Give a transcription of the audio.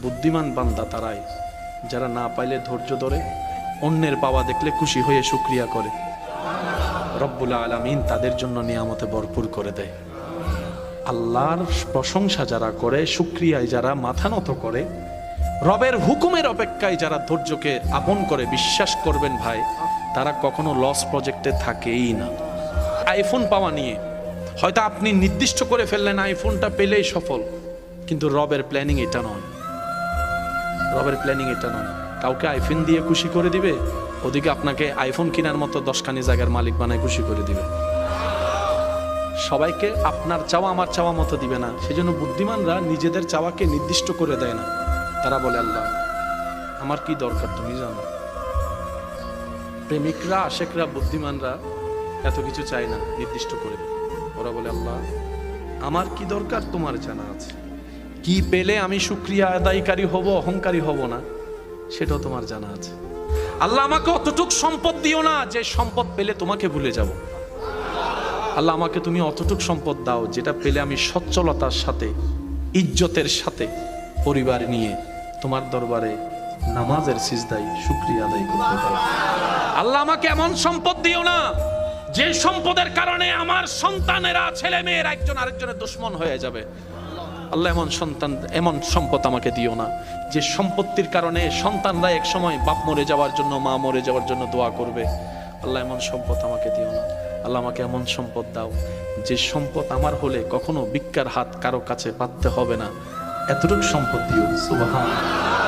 বুদ্ধিমান বান্দা তারাই যারা না পাইলে ধৈর্য ধরে, অন্যের পাওয়া দেখলে খুশি হয়ে শুকরিয়া করে। রব্বুল আলামিন তাদের জন্য নিয়ামতে ভরপুর করে দেয়। আল্লাহর প্রশংসা যারা করে, শুকরিয়ায় যারা মাথা নত করে, রবের হুকুমের অপেক্ষায় যারা ধৈর্যকে আপন করে, বিশ্বাস করবেন ভাই, তারা কখনো লস প্রজেক্টে থাকেই না। আইফোন পাওয়া নিয়ে হয়তো আপনি নির্দিষ্ট করে ফেললেন আইফোনটা পেলেই সফল, কিন্তু রবের প্ল্যানিং এটা নয়। রবের প্ল্যানিং এটা নয়। কাউকে আইফোন দিয়ে খুশি করে দিবে, ওদিকে আপনাকে আইফোন কেনার মতো 10খানি জায়গার মালিক বানায় খুশি করে দিবে। সবাইকে আপনার চাওয়া আমার চাওয়া মতো দিবে না। সেজন্য বুদ্ধিমানরা নিজেদের চাওয়াকে নির্দিষ্ট করে দেয় না। তারা বলে, আল্লাহ আমার কি দরকার তুমি জানো। প্রেমিকরা, আশেকরা, বুদ্ধিমানরা এত কিছু চায় না নির্দিষ্ট করে। ওরা বলে, আল্লাহ আমার কি দরকার তোমার জানা আছে, কি পেলে আমি শুকরিয়া আদায়কারী হব, অহংকারী হব না, সেটাও তোমার জানা আছে। আল্লাহ আমাকে অতটুক সম্পদ দিও না যে সম্পদ পেলে তোমাকে ভুলে যাব। আল্লাহ আমাকে তুমি অতটুক সম্পদ দাও যেটা পেলে আমি সচ্ছলতার সাথে, ইজ্জতের সাথে পরিবার নিয়ে তোমার দরবারে নামাজের সিজদায় শুকরিয়া আদায় করতে পারো। আল্লাহ আমাকে এমন সম্পদ দিও না যে সম্পদের কারণে আমার সন্তানেরা, ছেলে মেয়েরা একজন আরেকজনের দুশমন হয়ে যাবে। আল্লাহ এমন সম্পদ আমাকে দিও না যে সম্পত্তির কারণে সন্তানরা এক সময় বাপ মরে যাওয়ার জন্য, মা মরে যাওয়ার জন্য দোয়া করবে। আল্লাহ এমন সম্পদ আমাকে দিও না। আল্লাহ আমাকে এমন সম্পদ দাও যে সম্পদ আমার হলে কখনো ভিক্ষার হাত কারো কাছে পাততে হবে না। এতটুকু সম্পদ দিও। সুবহানাল্লাহ।